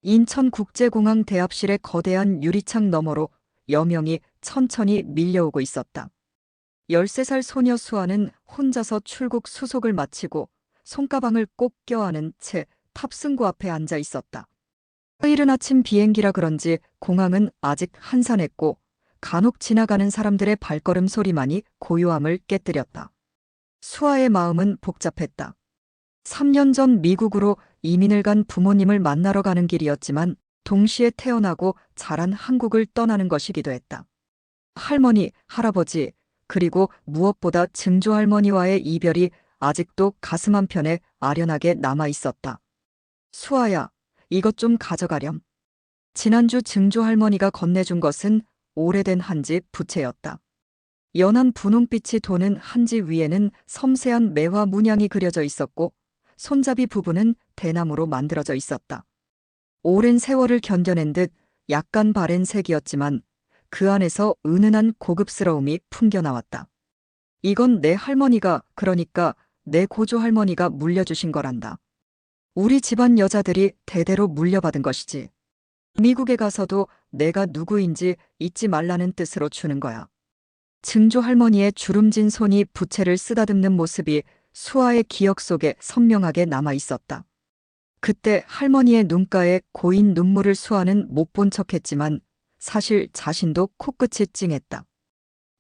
인천국제공항 대합실의 거대한 유리창 너머로 여명이 천천히 밀려오고 있었다. 13살 소녀 수아는 혼자서 출국 수속을 마치고 손가방을 꼭 껴안은 채 탑승구 앞에 앉아 있었다. 이른 아침 비행기라 그런지 공항은 아직 한산했고 간혹 지나가는 사람들의 발걸음 소리만이 고요함을 깨뜨렸다. 수아의 마음은 복잡했다. 3년 전 미국으로 이민을 간 부모님을 만나러 가는 길이었지만 동시에 태어나고 자란 한국을 떠나는 것이기도 했다. 할머니, 할아버지, 그리고 무엇보다 증조할머니와의 이별이 아직도 가슴 한편에 아련하게 남아 있었다. 수아야, 이것 좀 가져가렴. 지난주 증조할머니가 건네준 것은 오래된 한지 부채였다. 연한 분홍빛이 도는 한지 위에는 섬세한 매화 문양이 그려져 있었고 손잡이 부분은 대나무로 만들어져 있었다. 오랜 세월을 견뎌낸 듯 약간 바랜 색이었지만 그 안에서 은은한 고급스러움이 풍겨나왔다. 이건 내 할머니가, 그러니까 내 고조할머니가 물려주신 거란다. 우리 집안 여자들이 대대로 물려받은 것이지. 미국에 가서도 내가 누구인지 잊지 말라는 뜻으로 주는 거야. 증조할머니의 주름진 손이 부채를 쓰다듬는 모습이 수아의 기억 속에 선명하게 남아 있었다. 그때 할머니의 눈가에 고인 눈물을 수아는 못 본 척했지만 사실 자신도 코끝이 찡했다.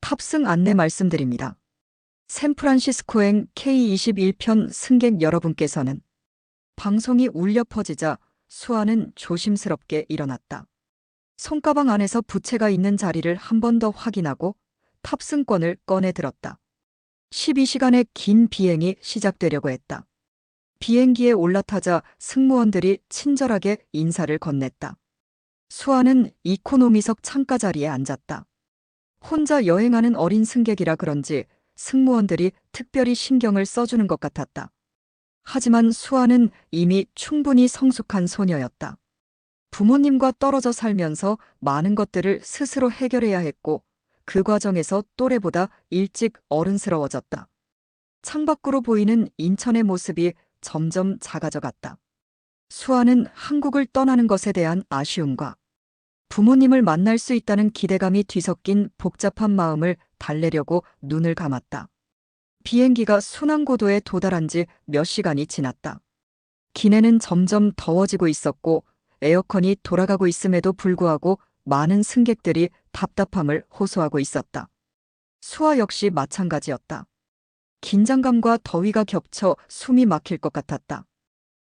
탑승 안내 말씀드립니다. 샌프란시스코행 K21편 승객 여러분께서는 방송이 울려 퍼지자 수아는 조심스럽게 일어났다. 손가방 안에서 부채가 있는 자리를 한 번 더 확인하고 탑승권을 꺼내 들었다. 12시간의 긴 비행이 시작되려고 했다. 비행기에 올라타자 승무원들이 친절하게 인사를 건넸다. 수아는 이코노미석 창가 자리에 앉았다. 혼자 여행하는 어린 승객이라 그런지 승무원들이 특별히 신경을 써주는 것 같았다. 하지만 수아는 이미 충분히 성숙한 소녀였다. 부모님과 떨어져 살면서 많은 것들을 스스로 해결해야 했고 그 과정에서 또래보다 일찍 어른스러워졌다. 창밖으로 보이는 인천의 모습이 점점 작아져 갔다. 수아는 한국을 떠나는 것에 대한 아쉬움과 부모님을 만날 수 있다는 기대감이 뒤섞인 복잡한 마음을 달래려고 눈을 감았다. 비행기가 순항고도에 도달한 지 몇 시간이 지났다. 기내는 점점 더워지고 있었고 에어컨이 돌아가고 있음에도 불구하고 많은 승객들이 답답함을 호소하고 있었다. 수아 역시 마찬가지였다. 긴장감과 더위가 겹쳐 숨이 막힐 것 같았다.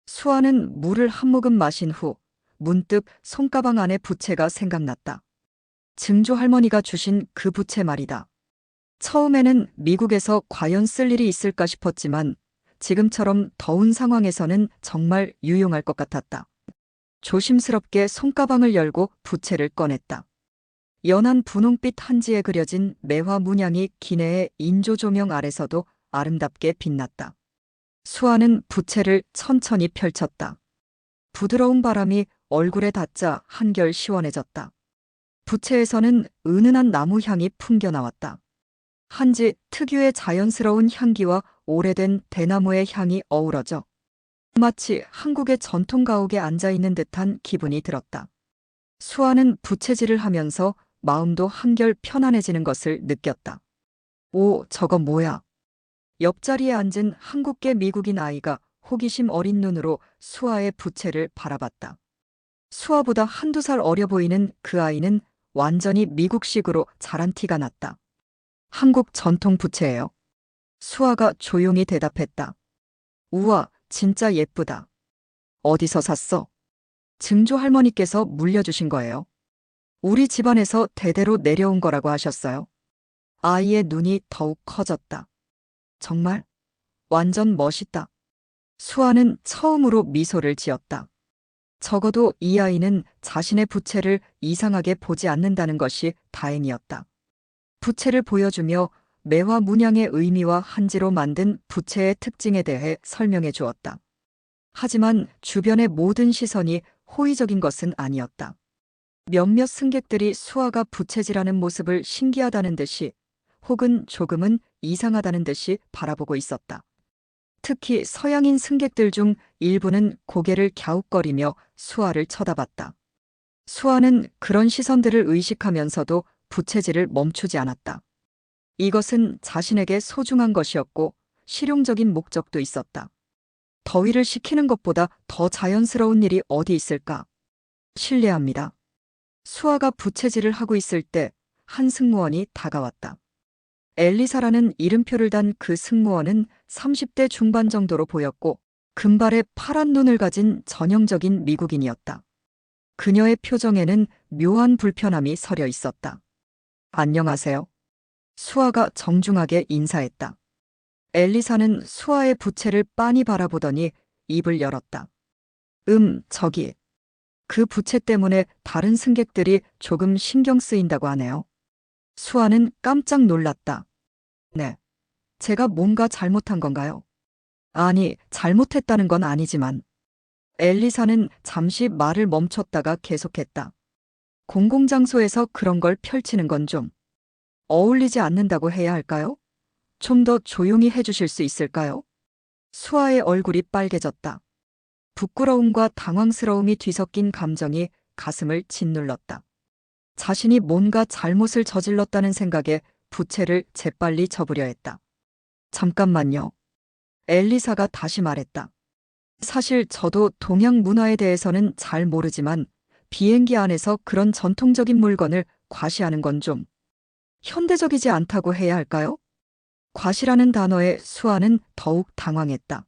수아는 물을 한 모금 마신 후 문득 손가방 안의 부채가 생각났다. 증조 할머니가 주신 그 부채 말이다. 처음에는 미국에서 과연 쓸 일이 있을까 싶었지만 지금처럼 더운 상황에서는 정말 유용할 것 같았다. 조심스럽게 손가방을 열고 부채를 꺼냈다. 연한 분홍빛 한지에 그려진 매화 문양이 기내의 인조 조명 아래서도 아름답게 빛났다. 수아는 부채를 천천히 펼쳤다. 부드러운 바람이 얼굴에 닿자 한결 시원해졌다. 부채에서는 은은한 나무 향이 풍겨나왔다. 한지 특유의 자연스러운 향기와 오래된 대나무의 향이 어우러져 마치 한국의 전통 가옥에 앉아있는 듯한 기분이 들었다. 수아는 부채질을 하면서 마음도 한결 편안해지는 것을 느꼈다. 오, 저거 뭐야? 옆자리에 앉은 한국계 미국인 아이가 호기심 어린 눈으로 수아의 부채를 바라봤다. 수아보다 한두 살 어려 보이는 그 아이는 완전히 미국식으로 자란 티가 났다. 한국 전통 부채예요. 수아가 조용히 대답했다. 우와, 진짜 예쁘다. 어디서 샀어? 증조 할머니께서 물려주신 거예요. 우리 집안에서 대대로 내려온 거라고 하셨어요. 아이의 눈이 더욱 커졌다. 정말? 완전 멋있다. 수아는 처음으로 미소를 지었다. 적어도 이 아이는 자신의 부채를 이상하게 보지 않는다는 것이 다행이었다. 부채를 보여주며 매화 문양의 의미와 한지로 만든 부채의 특징에 대해 설명해 주었다. 하지만 주변의 모든 시선이 호의적인 것은 아니었다. 몇몇 승객들이 수아가 부채질하는 모습을 신기하다는 듯이 혹은 조금은 이상하다는 듯이 바라보고 있었다. 특히 서양인 승객들 중 일부는 고개를 갸웃거리며 수아를 쳐다봤다. 수아는 그런 시선들을 의식하면서도 부채질을 멈추지 않았다. 이것은 자신에게 소중한 것이었고 실용적인 목적도 있었다. 더위를 식히는 것보다 더 자연스러운 일이 어디 있을까? 실례합니다. 수아가 부채질을 하고 있을 때 한 승무원이 다가왔다. 엘리사라는 이름표를 단 그 승무원은 30대 중반 정도로 보였고 금발에 파란 눈을 가진 전형적인 미국인이었다. 그녀의 표정에는 묘한 불편함이 서려 있었다. 안녕하세요. 수아가 정중하게 인사했다. 엘리사는 수아의 부채를 빤히 바라보더니 입을 열었다. 저기. 그 부채 때문에 다른 승객들이 조금 신경 쓰인다고 하네요. 수아는 깜짝 놀랐다. 네. 제가 뭔가 잘못한 건가요? 아니, 잘못했다는 건 아니지만. 엘리사는 잠시 말을 멈췄다가 계속했다. 공공장소에서 그런 걸 펼치는 건 좀 어울리지 않는다고 해야 할까요? 좀 더 조용히 해주실 수 있을까요? 수아의 얼굴이 빨개졌다. 부끄러움과 당황스러움이 뒤섞인 감정이 가슴을 짓눌렀다. 자신이 뭔가 잘못을 저질렀다는 생각에 부채를 재빨리 접으려 했다. 잠깐만요. 엘리사가 다시 말했다. 사실 저도 동양 문화에 대해서는 잘 모르지만 비행기 안에서 그런 전통적인 물건을 과시하는 건 좀 현대적이지 않다고 해야 할까요? 과시라는 단어에 수아는 더욱 당황했다.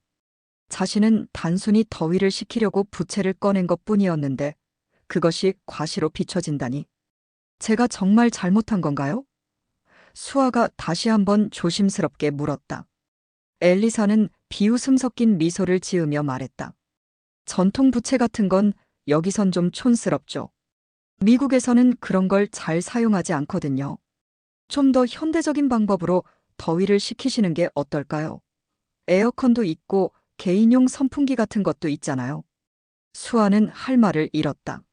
자신은 단순히 더위를 식히려고 부채를 꺼낸 것뿐이었는데 그것이 과시로 비춰진다니. 제가 정말 잘못한 건가요? 수아가 다시 한번 조심스럽게 물었다. 엘리사는 비웃음 섞인 미소를 지으며 말했다. 전통 부채 같은 건 여기선 좀 촌스럽죠. 미국에서는 그런 걸 잘 사용하지 않거든요. 좀 더 현대적인 방법으로 더위를 식히시는 게 어떨까요? 에어컨도 있고 개인용 선풍기 같은 것도 있잖아요. 수아는 할 말을 잃었다.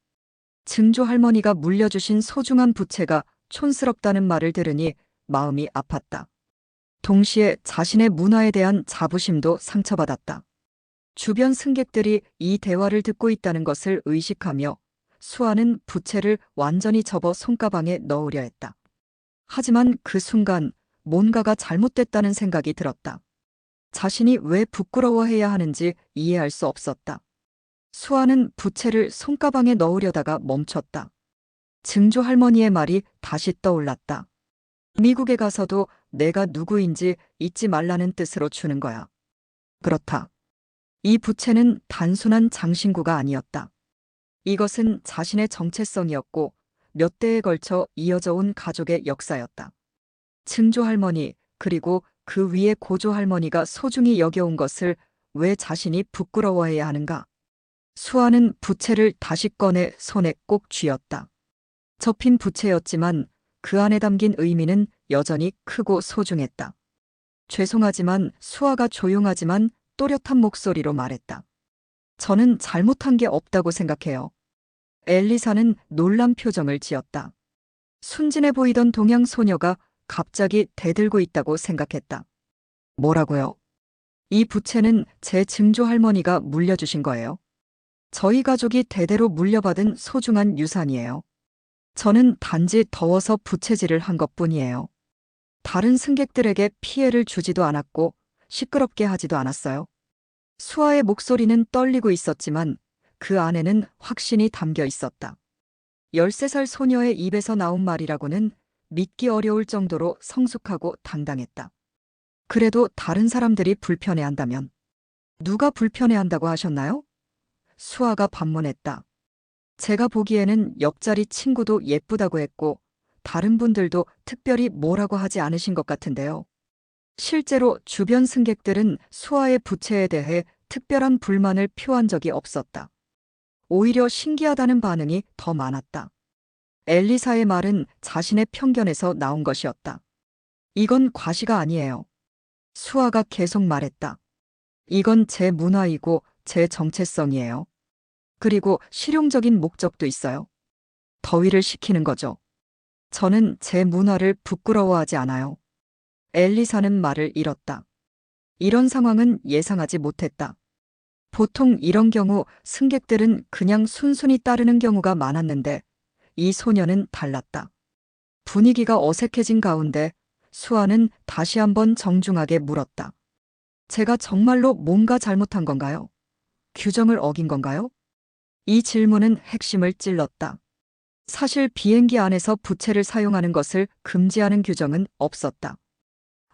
증조 할머니가 물려주신 소중한 부채가 촌스럽다는 말을 들으니 마음이 아팠다. 동시에 자신의 문화에 대한 자부심도 상처받았다. 주변 승객들이 이 대화를 듣고 있다는 것을 의식하며 수아는 부채를 완전히 접어 손가방에 넣으려 했다. 하지만 그 순간 뭔가가 잘못됐다는 생각이 들었다. 자신이 왜 부끄러워해야 하는지 이해할 수 없었다. 수아는 부채를 손가방에 넣으려다가 멈췄다. 증조 할머니의 말이 다시 떠올랐다. 미국에 가서도 내가 누구인지 잊지 말라는 뜻으로 주는 거야. 그렇다. 이 부채는 단순한 장신구가 아니었다. 이것은 자신의 정체성이었고 몇 대에 걸쳐 이어져 온 가족의 역사였다. 증조 할머니 그리고 그 위에 고조 할머니가 소중히 여겨온 것을 왜 자신이 부끄러워해야 하는가? 수아는 부채를 다시 꺼내 손에 꼭 쥐었다. 접힌 부채였지만 그 안에 담긴 의미는 여전히 크고 소중했다. 죄송하지만 수아가 조용하지만 또렷한 목소리로 말했다. 저는 잘못한 게 없다고 생각해요. 엘리사는 놀란 표정을 지었다. 순진해 보이던 동양 소녀가 갑자기 대들고 있다고 생각했다. 뭐라고요? 이 부채는 제 증조 할머니가 물려주신 거예요. 저희 가족이 대대로 물려받은 소중한 유산이에요. 저는 단지 더워서 부채질을 한 것뿐이에요. 다른 승객들에게 피해를 주지도 않았고 시끄럽게 하지도 않았어요. 수아의 목소리는 떨리고 있었지만 그 안에는 확신이 담겨 있었다. 13살 소녀의 입에서 나온 말이라고는 믿기 어려울 정도로 성숙하고 당당했다. 그래도 다른 사람들이 불편해한다면 누가 불편해한다고 하셨나요? 수아가 반문했다. 제가 보기에는 옆자리 친구도 예쁘다고 했고 다른 분들도 특별히 뭐라고 하지 않으신 것 같은데요. 실제로 주변 승객들은 수아의 부채에 대해 특별한 불만을 표한 적이 없었다. 오히려 신기하다는 반응이 더 많았다. 엘리사의 말은 자신의 편견에서 나온 것이었다. 이건 과시가 아니에요. 수아가 계속 말했다. 이건 제 문화이고 제 정체성이에요. 그리고 실용적인 목적도 있어요. 더위를 식히는 거죠. 저는 제 문화를 부끄러워하지 않아요. 엘리사는 말을 잃었다. 이런 상황은 예상하지 못했다. 보통 이런 경우 승객들은 그냥 순순히 따르는 경우가 많았는데 이 소녀는 달랐다. 분위기가 어색해진 가운데 수아는 다시 한번 정중하게 물었다. 제가 정말로 뭔가 잘못한 건가요? 규정을 어긴 건가요? 이 질문은 핵심을 찔렀다. 사실 비행기 안에서 부채를 사용하는 것을 금지하는 규정은 없었다.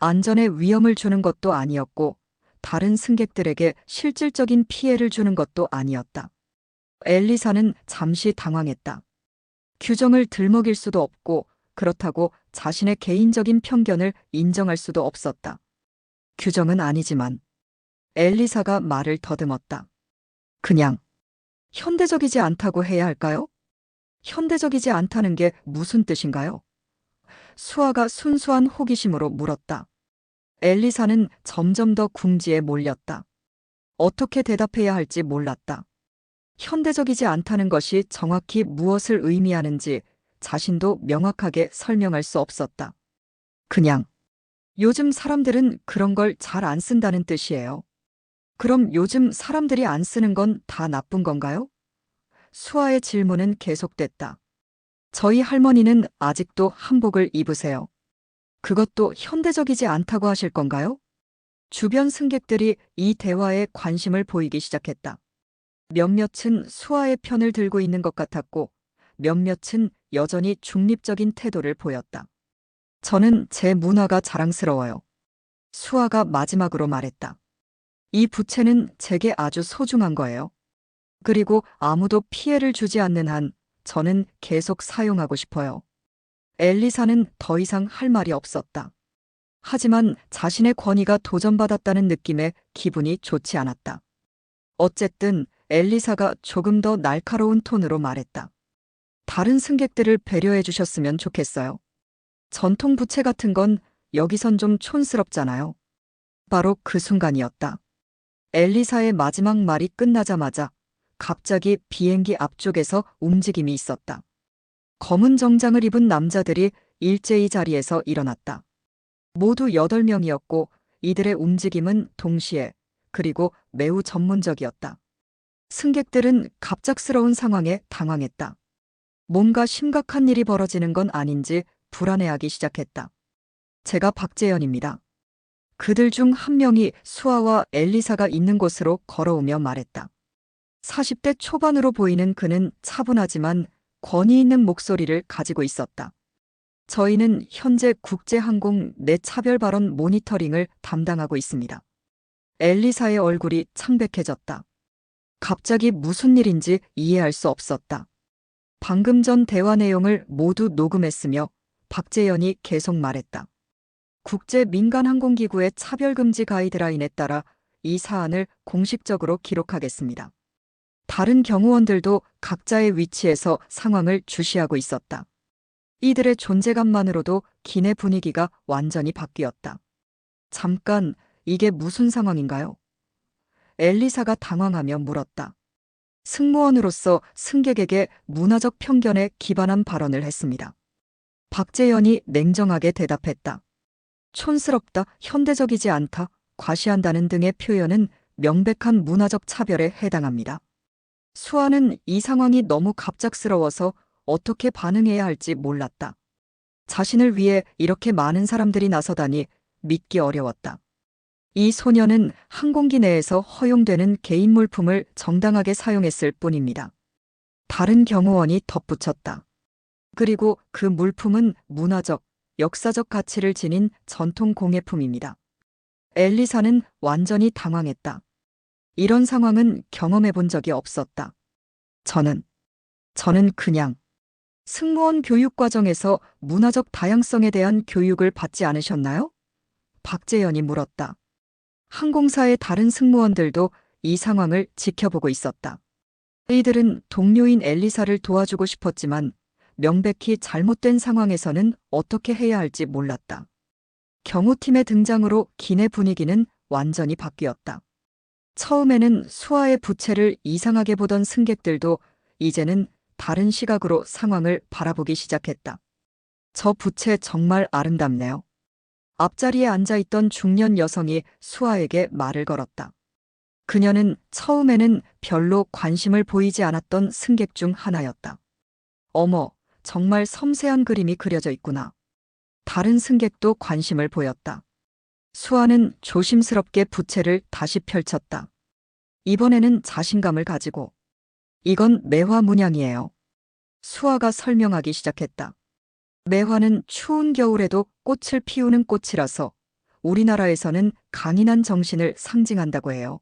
안전에 위험을 주는 것도 아니었고, 다른 승객들에게 실질적인 피해를 주는 것도 아니었다. 엘리사는 잠시 당황했다. 규정을 들먹일 수도 없고, 그렇다고 자신의 개인적인 편견을 인정할 수도 없었다. 규정은 아니지만, 엘리사가 말을 더듬었다. 그냥, 현대적이지 않다고 해야 할까요? 현대적이지 않다는 게 무슨 뜻인가요? 수아가 순수한 호기심으로 물었다. 엘리사는 점점 더 궁지에 몰렸다. 어떻게 대답해야 할지 몰랐다. 현대적이지 않다는 것이 정확히 무엇을 의미하는지 자신도 명확하게 설명할 수 없었다. 그냥, 요즘 사람들은 그런 걸 잘 안 쓴다는 뜻이에요. 그럼 요즘 사람들이 안 쓰는 건 다 나쁜 건가요? 수아의 질문은 계속됐다. 저희 할머니는 아직도 한복을 입으세요. 그것도 현대적이지 않다고 하실 건가요? 주변 승객들이 이 대화에 관심을 보이기 시작했다. 몇몇은 수아의 편을 들고 있는 것 같았고, 몇몇은 여전히 중립적인 태도를 보였다. 저는 제 문화가 자랑스러워요. 수아가 마지막으로 말했다. 이 부채는 제게 아주 소중한 거예요. 그리고 아무도 피해를 주지 않는 한 저는 계속 사용하고 싶어요. 엘리사는 더 이상 할 말이 없었다. 하지만 자신의 권위가 도전받았다는 느낌에 기분이 좋지 않았다. 어쨌든 엘리사가 조금 더 날카로운 톤으로 말했다. 다른 승객들을 배려해 주셨으면 좋겠어요. 전통 부채 같은 건 여기선 좀 촌스럽잖아요. 바로 그 순간이었다. 엘리사의 마지막 말이 끝나자마자 갑자기 비행기 앞쪽에서 움직임이 있었다. 검은 정장을 입은 남자들이 일제히 자리에서 일어났다. 모두 8명이었고 이들의 움직임은 동시에 그리고 매우 전문적이었다. 승객들은 갑작스러운 상황에 당황했다. 뭔가 심각한 일이 벌어지는 건 아닌지 불안해하기 시작했다. 제가 박재현입니다. 그들 중 한 명이 수아와 엘리사가 있는 곳으로 걸어오며 말했다. 40대 초반으로 보이는 그는 차분하지만 권위 있는 목소리를 가지고 있었다. 저희는 현재 국제항공 내 차별 발언 모니터링을 담당하고 있습니다. 엘리사의 얼굴이 창백해졌다. 갑자기 무슨 일인지 이해할 수 없었다. 방금 전 대화 내용을 모두 녹음했으며 박재현이 계속 말했다. 국제민간항공기구의 차별금지 가이드라인에 따라 이 사안을 공식적으로 기록하겠습니다. 다른 경호원들도 각자의 위치에서 상황을 주시하고 있었다. 이들의 존재감만으로도 기내 분위기가 완전히 바뀌었다. 잠깐, 이게 무슨 상황인가요? 엘리사가 당황하며 물었다. 승무원으로서 승객에게 문화적 편견에 기반한 발언을 했습니다. 박재현이 냉정하게 대답했다. 촌스럽다, 현대적이지 않다, 과시한다는 등의 표현은 명백한 문화적 차별에 해당합니다. 수아는 이 상황이 너무 갑작스러워서 어떻게 반응해야 할지 몰랐다. 자신을 위해 이렇게 많은 사람들이 나서다니 믿기 어려웠다. 이 소녀는 항공기 내에서 허용되는 개인 물품을 정당하게 사용했을 뿐입니다. 다른 경호원이 덧붙였다. 그리고 그 물품은 문화적, 역사적 가치를 지닌 전통 공예품입니다. 엘리사는 완전히 당황했다. 이런 상황은 경험해 본 적이 없었다. 저는 그냥 승무원 교육 과정에서 문화적 다양성에 대한 교육을 받지 않으셨나요? 박재현이 물었다. 항공사의 다른 승무원들도 이 상황을 지켜보고 있었다. 이들은 동료인 엘리사를 도와주고 싶었지만 명백히 잘못된 상황에서는 어떻게 해야 할지 몰랐다. 경호팀의 등장으로 기내 분위기는 완전히 바뀌었다. 처음에는 수아의 부채를 이상하게 보던 승객들도 이제는 다른 시각으로 상황을 바라보기 시작했다. 저 부채 정말 아름답네요. 앞자리에 앉아있던 중년 여성이 수아에게 말을 걸었다. 그녀는 처음에는 별로 관심을 보이지 않았던 승객 중 하나였다. 어머, 정말 섬세한 그림이 그려져 있구나. 다른 승객도 관심을 보였다. 수아는 조심스럽게 부채를 다시 펼쳤다. 이번에는 자신감을 가지고. 이건 매화 문양이에요. 수아가 설명하기 시작했다. 매화는 추운 겨울에도 꽃을 피우는 꽃이라서 우리나라에서는 강인한 정신을 상징한다고 해요.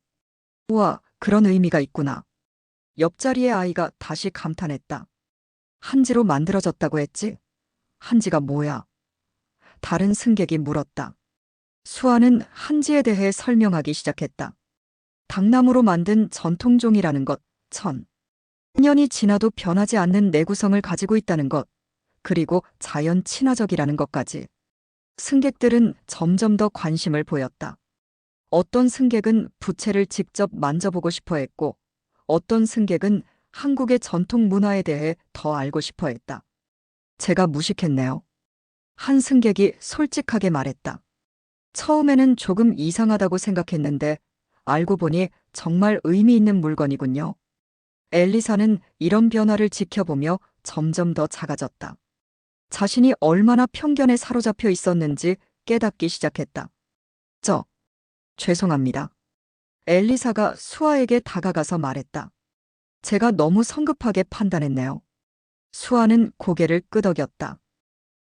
우와, 그런 의미가 있구나. 옆자리의 아이가 다시 감탄했다. 한지로 만들어졌다고 했지? 한지가 뭐야? 다른 승객이 물었다. 수아는 한지에 대해 설명하기 시작했다. 당나무로 만든 전통종이라는 것, 1000년이 지나도 변하지 않는 내구성을 가지고 있다는 것, 그리고 자연 친화적이라는 것까지. 승객들은 점점 더 관심을 보였다. 어떤 승객은 부채를 직접 만져보고 싶어 했고, 어떤 승객은 한국의 전통 문화에 대해 더 알고 싶어 했다. 제가 무식했네요. 한 승객이 솔직하게 말했다. 처음에는 조금 이상하다고 생각했는데, 알고 보니 정말 의미 있는 물건이군요. 엘리사는 이런 변화를 지켜보며 점점 더 작아졌다. 자신이 얼마나 편견에 사로잡혀 있었는지 깨닫기 시작했다. 죄송합니다. 엘리사가 수아에게 다가가서 말했다. 제가 너무 성급하게 판단했네요. 수아는 고개를 끄덕였다.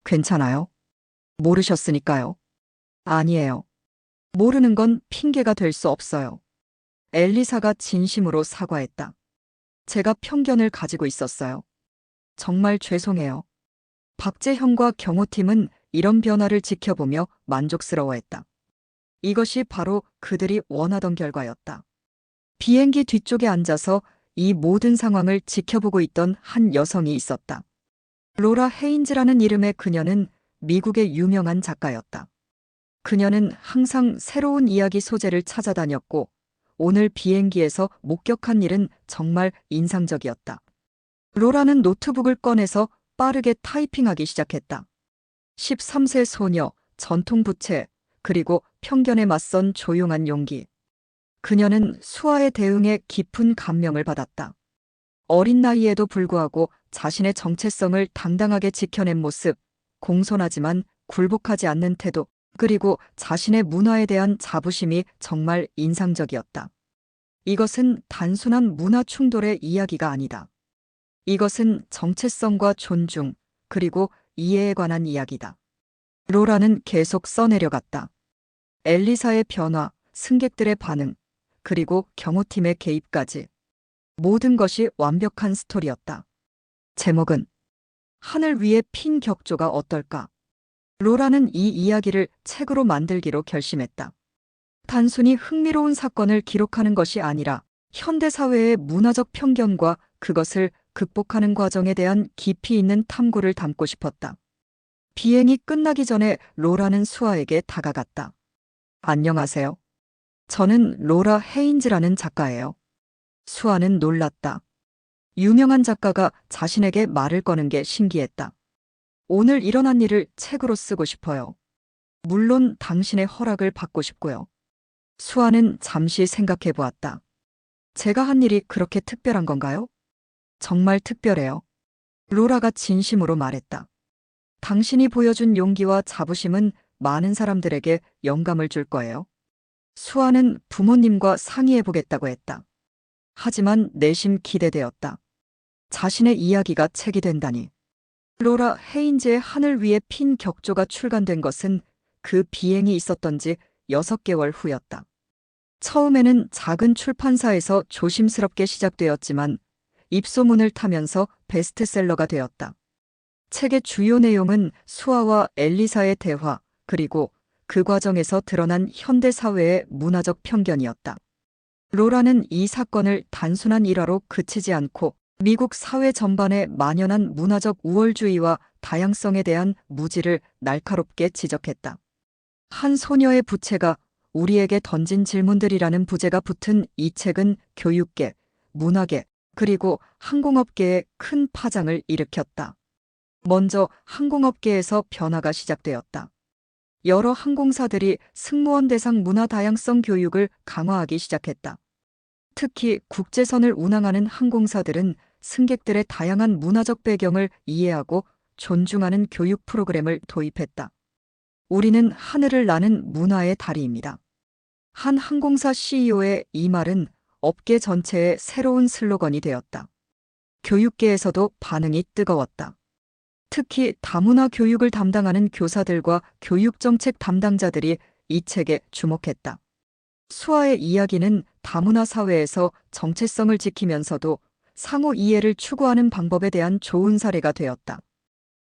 괜찮아요? 모르셨으니까요. 아니에요. 모르는 건 핑계가 될 수 없어요. 엘리사가 진심으로 사과했다. 제가 편견을 가지고 있었어요. 정말 죄송해요. 박재형과 경호팀은 이런 변화를 지켜보며 만족스러워했다. 이것이 바로 그들이 원하던 결과였다. 비행기 뒤쪽에 앉아서 이 모든 상황을 지켜보고 있던 한 여성이 있었다. 로라 헤인즈라는 이름의 그녀는 미국의 유명한 작가였다. 그녀는 항상 새로운 이야기 소재를 찾아다녔고, 오늘 비행기에서 목격한 일은 정말 인상적이었다. 로라는 노트북을 꺼내서 빠르게 타이핑하기 시작했다. 13세 소녀, 전통 부채, 그리고 편견에 맞선 조용한 용기. 그녀는 수아의 대응에 깊은 감명을 받았다. 어린 나이에도 불구하고 자신의 정체성을 당당하게 지켜낸 모습, 공손하지만 굴복하지 않는 태도, 그리고 자신의 문화에 대한 자부심이 정말 인상적이었다. 이것은 단순한 문화 충돌의 이야기가 아니다. 이것은 정체성과 존중, 그리고 이해에 관한 이야기다. 로라는 계속 써내려갔다. 엘리사의 변화, 승객들의 반응, 그리고 경호팀의 개입까지. 모든 것이 완벽한 스토리였다. 제목은 하늘 위의 핀 격조가 어떨까? 로라는 이 이야기를 책으로 만들기로 결심했다. 단순히 흥미로운 사건을 기록하는 것이 아니라 현대 사회의 문화적 편견과 그것을 극복하는 과정에 대한 깊이 있는 탐구를 담고 싶었다. 비행이 끝나기 전에 로라는 수아에게 다가갔다. 안녕하세요. 저는 로라 헤인즈라는 작가예요. 수아는 놀랐다. 유명한 작가가 자신에게 말을 거는 게 신기했다. 오늘 일어난 일을 책으로 쓰고 싶어요. 물론 당신의 허락을 받고 싶고요. 수아는 잠시 생각해 보았다. 제가 한 일이 그렇게 특별한 건가요? 정말 특별해요. 로라가 진심으로 말했다. 당신이 보여준 용기와 자부심은 많은 사람들에게 영감을 줄 거예요. 수아는 부모님과 상의해 보겠다고 했다. 하지만 내심 기대되었다. 자신의 이야기가 책이 된다니. 로라 헤인즈의 하늘 위에 핀 격조가 출간된 것은 그 비행이 있었던 지 6개월 후였다. 처음에는 작은 출판사에서 조심스럽게 시작되었지만 입소문을 타면서 베스트셀러가 되었다. 책의 주요 내용은 수아와 엘리사의 대화, 그리고 그 과정에서 드러난 현대 사회의 문화적 편견이었다. 로라는 이 사건을 단순한 일화로 그치지 않고 미국 사회 전반에 만연한 문화적 우월주의와 다양성에 대한 무지를 날카롭게 지적했다. 한 소녀의 부채가 우리에게 던진 질문들이라는 부제가 붙은 이 책은 교육계, 문화계, 그리고 항공업계에 큰 파장을 일으켰다. 먼저 항공업계에서 변화가 시작되었다. 여러 항공사들이 승무원 대상 문화 다양성 교육을 강화하기 시작했다. 특히 국제선을 운항하는 항공사들은 승객들의 다양한 문화적 배경을 이해하고 존중하는 교육 프로그램을 도입했다. 우리는 하늘을 나는 문화의 다리입니다. 한 항공사 CEO의 이 말은 업계 전체의 새로운 슬로건이 되었다. 교육계에서도 반응이 뜨거웠다. 특히 다문화 교육을 담당하는 교사들과 교육정책 담당자들이 이 책에 주목했다. 수아의 이야기는 다문화 사회에서 정체성을 지키면서도 상호 이해를 추구하는 방법에 대한 좋은 사례가 되었다.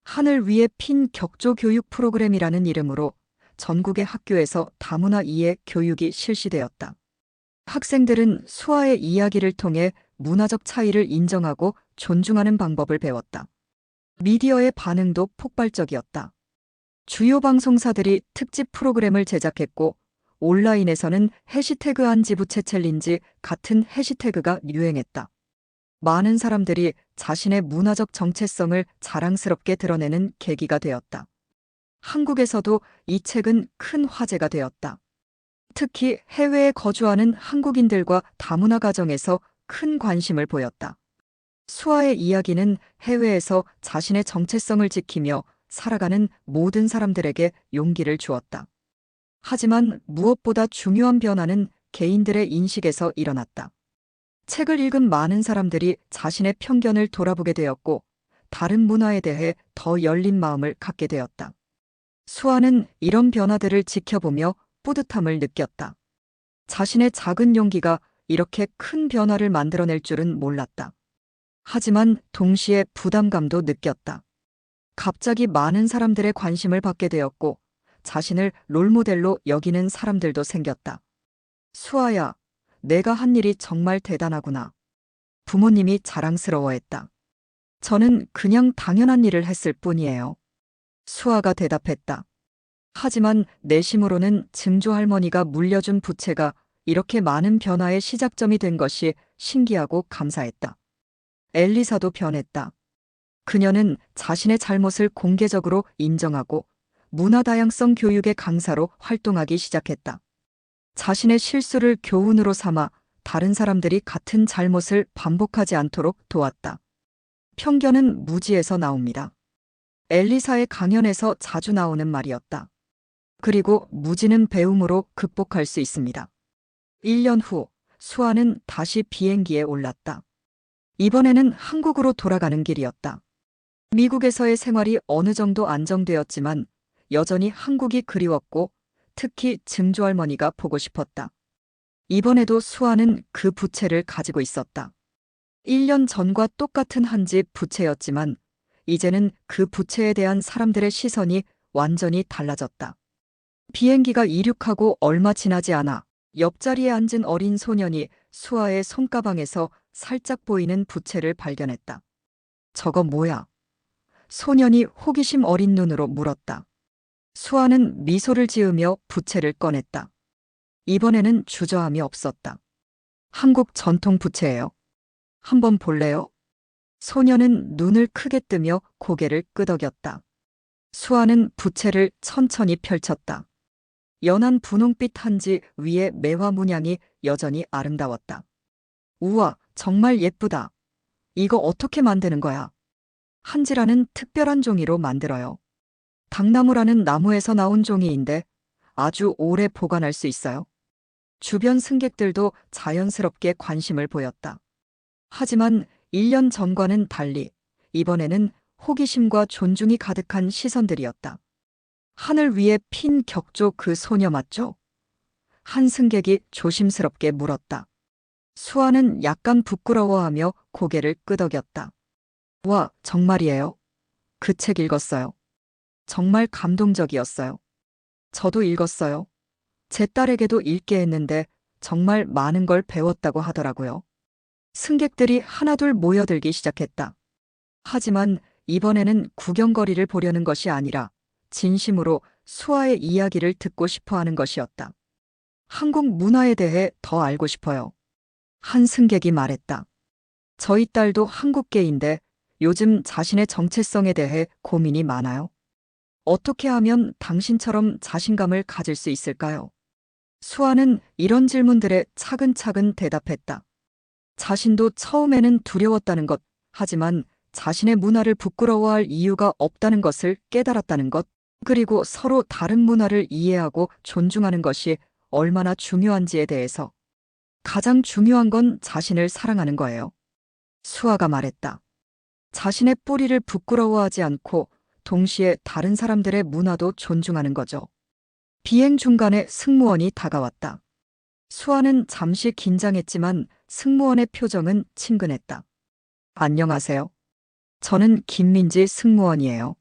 하늘 위에 핀 격조 교육 프로그램이라는 이름으로 전국의 학교에서 다문화 이해 교육이 실시되었다. 학생들은 수아의 이야기를 통해 문화적 차이를 인정하고 존중하는 방법을 배웠다. 미디어의 반응도 폭발적이었다. 주요 방송사들이 특집 프로그램을 제작했고 온라인에서는 해시태그 한지부채 챌린지 같은 해시태그가 유행했다. 많은 사람들이 자신의 문화적 정체성을 자랑스럽게 드러내는 계기가 되었다. 한국에서도 이 책은 큰 화제가 되었다. 특히 해외에 거주하는 한국인들과 다문화 가정에서 큰 관심을 보였다. 수아의 이야기는 해외에서 자신의 정체성을 지키며 살아가는 모든 사람들에게 용기를 주었다. 하지만 무엇보다 중요한 변화는 개인들의 인식에서 일어났다. 책을 읽은 많은 사람들이 자신의 편견을 돌아보게 되었고 다른 문화에 대해 더 열린 마음을 갖게 되었다. 수아는 이런 변화들을 지켜보며 뿌듯함을 느꼈다. 자신의 작은 용기가 이렇게 큰 변화를 만들어낼 줄은 몰랐다. 하지만 동시에 부담감도 느꼈다. 갑자기 많은 사람들의 관심을 받게 되었고 자신을 롤모델로 여기는 사람들도 생겼다. 수아야, 내가 한 일이 정말 대단하구나. 부모님이 자랑스러워했다. 저는 그냥 당연한 일을 했을 뿐이에요. 수아가 대답했다. 하지만 내심으로는 증조 할머니가 물려준 부채가 이렇게 많은 변화의 시작점이 된 것이 신기하고 감사했다. 엘리사도 변했다. 그녀는 자신의 잘못을 공개적으로 인정하고 문화 다양성 교육의 강사로 활동하기 시작했다. 자신의 실수를 교훈으로 삼아 다른 사람들이 같은 잘못을 반복하지 않도록 도왔다. 편견은 무지에서 나옵니다. 엘리사의 강연에서 자주 나오는 말이었다. 그리고 무지는 배움으로 극복할 수 있습니다. 1년 후, 수아는 다시 비행기에 올랐다. 이번에는 한국으로 돌아가는 길이었다. 미국에서의 생활이 어느 정도 안정되었지만 여전히 한국이 그리웠고 특히 증조할머니가 보고 싶었다. 이번에도 수아는 그 부채를 가지고 있었다. 1년 전과 똑같은 한 집 부채였지만 이제는 그 부채에 대한 사람들의 시선이 완전히 달라졌다. 비행기가 이륙하고 얼마 지나지 않아 옆자리에 앉은 어린 소년이 수아의 손가방에서 살짝 보이는 부채를 발견했다. 저거 뭐야? 소년이 호기심 어린 눈으로 물었다. 수아는 미소를 지으며 부채를 꺼냈다. 이번에는 주저함이 없었다. 한국 전통 부채예요. 한번 볼래요? 소년은 눈을 크게 뜨며 고개를 끄덕였다. 수아는 부채를 천천히 펼쳤다. 연한 분홍빛 한지 위에 매화 문양이 여전히 아름다웠다. 우와, 정말 예쁘다. 이거 어떻게 만드는 거야? 한지라는 특별한 종이로 만들어요. 당나무라는 나무에서 나온 종이인데 아주 오래 보관할 수 있어요. 주변 승객들도 자연스럽게 관심을 보였다. 하지만 1년 전과는 달리 이번에는 호기심과 존중이 가득한 시선들이었다. 하늘 위에 핀 격조 그 소녀 맞죠? 한 승객이 조심스럽게 물었다. 수아는 약간 부끄러워하며 고개를 끄덕였다. 와, 정말이에요? 그 책 읽었어요. 정말 감동적이었어요. 저도 읽었어요. 제 딸에게도 읽게 했는데 정말 많은 걸 배웠다고 하더라고요. 승객들이 하나둘 모여들기 시작했다. 하지만 이번에는 구경거리를 보려는 것이 아니라 진심으로 수아의 이야기를 듣고 싶어 하는 것이었다. 한국 문화에 대해 더 알고 싶어요. 한 승객이 말했다. 저희 딸도 한국계인데 요즘 자신의 정체성에 대해 고민이 많아요. 어떻게 하면 당신처럼 자신감을 가질 수 있을까요? 수아는 이런 질문들에 차근차근 대답했다. 자신도 처음에는 두려웠다는 것, 하지만 자신의 문화를 부끄러워할 이유가 없다는 것을 깨달았다는 것, 그리고 서로 다른 문화를 이해하고 존중하는 것이 얼마나 중요한지에 대해서. 가장 중요한 건 자신을 사랑하는 거예요. 수아가 말했다. 자신의 뿌리를 부끄러워하지 않고 동시에 다른 사람들의 문화도 존중하는 거죠. 비행 중간에 승무원이 다가왔다. 수아는 잠시 긴장했지만 승무원의 표정은 친근했다. 안녕하세요. 저는 김민지 승무원이에요.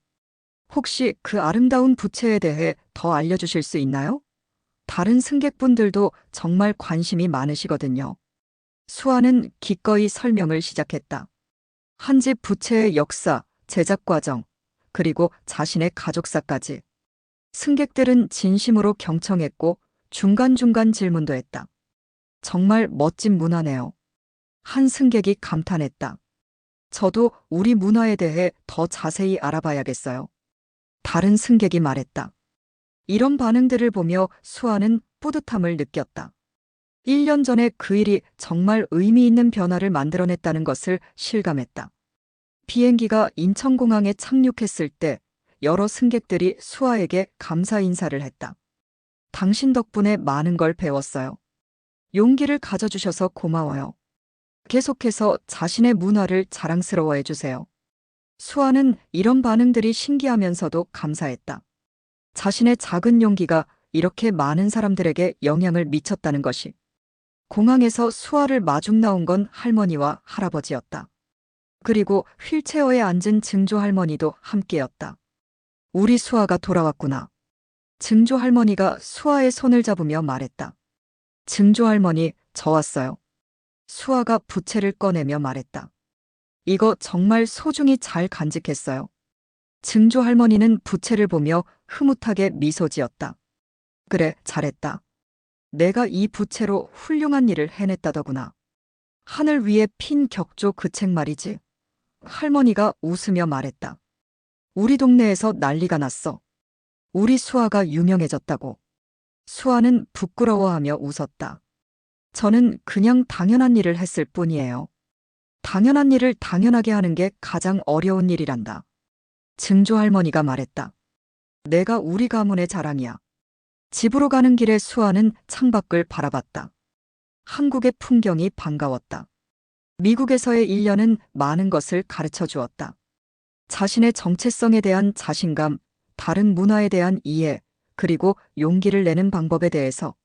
혹시 그 아름다운 부채에 대해 더 알려주실 수 있나요? 다른 승객분들도 정말 관심이 많으시거든요. 수아는 기꺼이 설명을 시작했다. 한 집 부채의 역사, 제작 과정, 그리고 자신의 가족사까지. 승객들은 진심으로 경청했고 중간중간 질문도 했다. 정말 멋진 문화네요. 한 승객이 감탄했다. 저도 우리 문화에 대해 더 자세히 알아봐야겠어요. 다른 승객이 말했다. 이런 반응들을 보며 수아는 뿌듯함을 느꼈다. 1년 전에 그 일이 정말 의미 있는 변화를 만들어냈다는 것을 실감했다. 비행기가 인천공항에 착륙했을 때 여러 승객들이 수아에게 감사 인사를 했다. 당신 덕분에 많은 걸 배웠어요. 용기를 가져주셔서 고마워요. 계속해서 자신의 문화를 자랑스러워해 주세요. 수아는 이런 반응들이 신기하면서도 감사했다. 자신의 작은 용기가 이렇게 많은 사람들에게 영향을 미쳤다는 것이. 공항에서 수아를 마중 나온 건 할머니와 할아버지였다. 그리고 휠체어에 앉은 증조 할머니도 함께였다. 우리 수아가 돌아왔구나. 증조 할머니가 수아의 손을 잡으며 말했다. 증조 할머니, 저 왔어요. 수아가 부채를 꺼내며 말했다. 이거 정말 소중히 잘 간직했어요. 증조 할머니는 부채를 보며 흐뭇하게 미소 지었다. 그래, 잘했다. 내가 이 부채로 훌륭한 일을 해냈다더구나. 하늘 위에 핀 격조 그 책 말이지. 할머니가 웃으며 말했다. 우리 동네에서 난리가 났어. 우리 수아가 유명해졌다고. 수아는 부끄러워하며 웃었다. 저는 그냥 당연한 일을 했을 뿐이에요. 당연한 일을 당연하게 하는 게 가장 어려운 일이란다. 증조 할머니가 말했다. 내가 우리 가문의 자랑이야. 집으로 가는 길에 수아는 창밖을 바라봤다. 한국의 풍경이 반가웠다. 미국에서의 1년은 많은 것을 가르쳐 주었다. 자신의 정체성에 대한 자신감, 다른 문화에 대한 이해, 그리고 용기를 내는 방법에 대해서.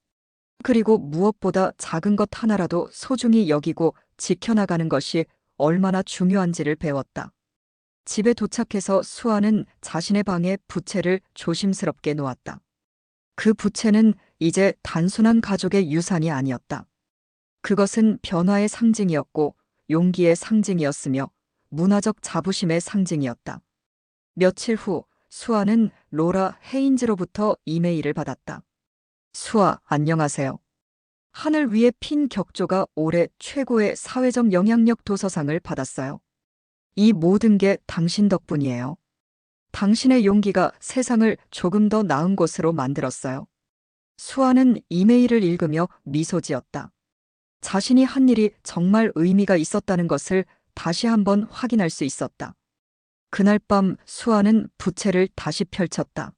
그리고 무엇보다 작은 것 하나라도 소중히 여기고 지켜나가는 것이 얼마나 중요한지를 배웠다. 집에 도착해서 수아는 자신의 방에 부채를 조심스럽게 놓았다. 그 부채는 이제 단순한 가족의 유산이 아니었다. 그것은 변화의 상징이었고 용기의 상징이었으며 문화적 자부심의 상징이었다. 며칠 후 수아는 로라 헤인즈로부터 이메일을 받았다. 수아, 안녕하세요. 하늘 위에 핀 격조가 올해 최고의 사회적 영향력 도서상을 받았어요. 이 모든 게 당신 덕분이에요. 당신의 용기가 세상을 조금 더 나은 곳으로 만들었어요. 수아는 이메일을 읽으며 미소 지었다. 자신이 한 일이 정말 의미가 있었다는 것을 다시 한번 확인할 수 있었다. 그날 밤 수아는 부채를 다시 펼쳤다.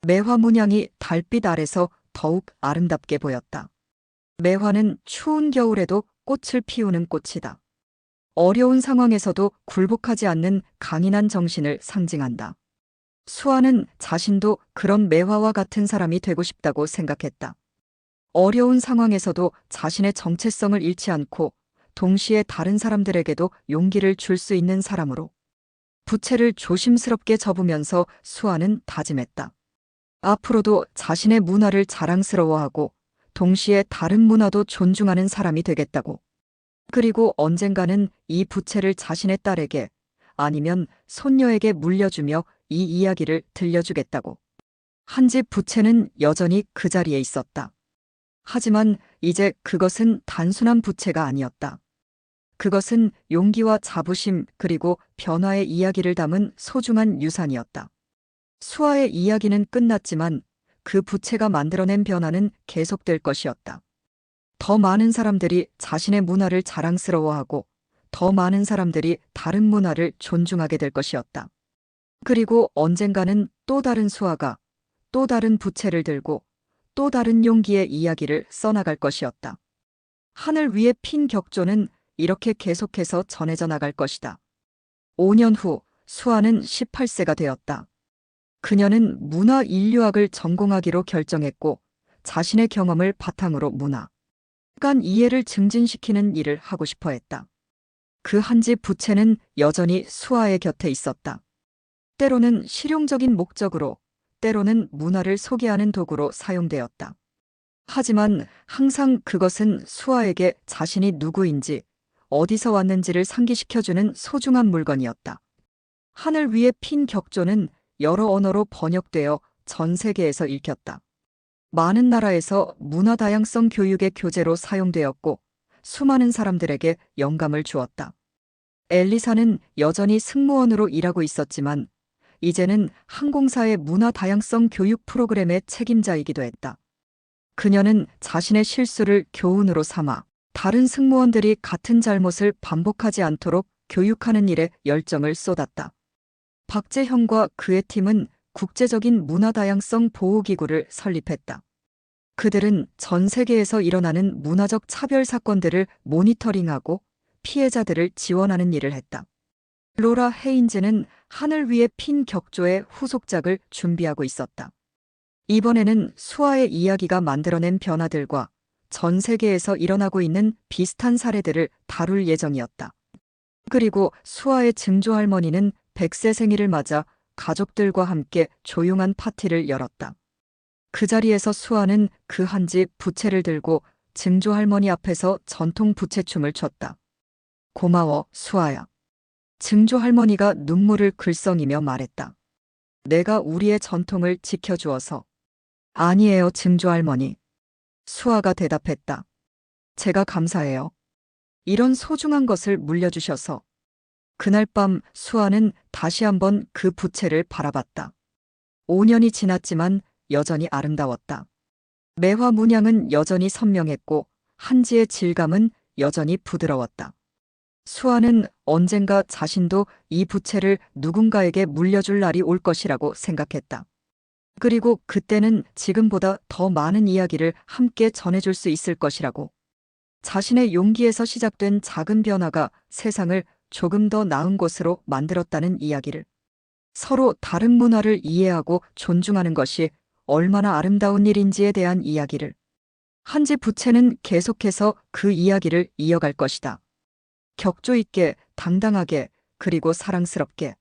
매화 문양이 달빛 아래서 더욱 아름답게 보였다. 매화는 추운 겨울에도 꽃을 피우는 꽃이다. 어려운 상황에서도 굴복하지 않는 강인한 정신을 상징한다. 수아는 자신도 그런 매화와 같은 사람이 되고 싶다고 생각했다. 어려운 상황에서도 자신의 정체성을 잃지 않고 동시에 다른 사람들에게도 용기를 줄 수 있는 사람으로. 부채를 조심스럽게 접으면서 수아는 다짐했다. 앞으로도 자신의 문화를 자랑스러워하고 동시에 다른 문화도 존중하는 사람이 되겠다고. 그리고 언젠가는 이 부채를 자신의 딸에게 아니면 손녀에게 물려주며 이 이야기를 들려주겠다고. 한 집 부채는 여전히 그 자리에 있었다. 하지만 이제 그것은 단순한 부채가 아니었다. 그것은 용기와 자부심 그리고 변화의 이야기를 담은 소중한 유산이었다. 수아의 이야기는 끝났지만 그 부채가 만들어낸 변화는 계속될 것이었다. 더 많은 사람들이 자신의 문화를 자랑스러워하고 더 많은 사람들이 다른 문화를 존중하게 될 것이었다. 그리고 언젠가는 또 다른 수아가 또 다른 부채를 들고 또 다른 용기의 이야기를 써나갈 것이었다. 하늘 위의 핀 격조는 이렇게 계속해서 전해져 나갈 것이다. 5년 후 수아는 18세가 되었다. 그녀는 문화 인류학을 전공하기로 결정했고 자신의 경험을 바탕으로 문화 간 이해를 증진시키는 일을 하고 싶어 했다. 그 한지 부채는 여전히 수아의 곁에 있었다. 때로는 실용적인 목적으로, 때로는 문화를 소개하는 도구로 사용되었다. 하지만 항상 그것은 수아에게 자신이 누구인지, 어디서 왔는지를 상기시켜주는 소중한 물건이었다. 하늘 위의 핀 격조는 여러 언어로 번역되어 전 세계에서 읽혔다. 많은 나라에서 문화 다양성 교육의 교재로 사용되었고 수많은 사람들에게 영감을 주었다. 엘리사는 여전히 승무원으로 일하고 있었지만 이제는 항공사의 문화 다양성 교육 프로그램의 책임자이기도 했다. 그녀는 자신의 실수를 교훈으로 삼아 다른 승무원들이 같은 잘못을 반복하지 않도록 교육하는 일에 열정을 쏟았다. 박재형과 그의 팀은 국제적인 문화 다양성 보호기구를 설립했다. 그들은 전 세계에서 일어나는 문화적 차별 사건들을 모니터링하고 피해자들을 지원하는 일을 했다. 로라 헤인즈는 하늘 위의 핀 격조의 후속작을 준비하고 있었다. 이번에는 수아의 이야기가 만들어낸 변화들과 전 세계에서 일어나고 있는 비슷한 사례들을 다룰 예정이었다. 그리고 수아의 증조할머니는 100세 생일을 맞아 가족들과 함께 조용한 파티를 열었다. 그 자리에서 수아는 그 한지 부채를 들고 증조할머니 앞에서 전통 부채춤을 췄다. 고마워, 수아야. 증조할머니가 눈물을 글썽이며 말했다. 내가 우리의 전통을 지켜주어서. 아니에요, 증조할머니. 수아가 대답했다. 제가 감사해요. 이런 소중한 것을 물려주셔서. 그날 밤 수아는 다시 한번 그 부채를 바라봤다. 5년이 지났지만 여전히 아름다웠다. 매화 문양은 여전히 선명했고 한지의 질감은 여전히 부드러웠다. 수아는 언젠가 자신도 이 부채를 누군가에게 물려줄 날이 올 것이라고 생각했다. 그리고 그때는 지금보다 더 많은 이야기를 함께 전해줄 수 있을 것이라고. 자신의 용기에서 시작된 작은 변화가 세상을 조금 더 나은 곳으로 만들었다는 이야기를. 서로 다른 문화를 이해하고 존중하는 것이 얼마나 아름다운 일인지에 대한 이야기를. 한지 부채는 계속해서 그 이야기를 이어갈 것이다. 격조 있게, 당당하게, 그리고 사랑스럽게.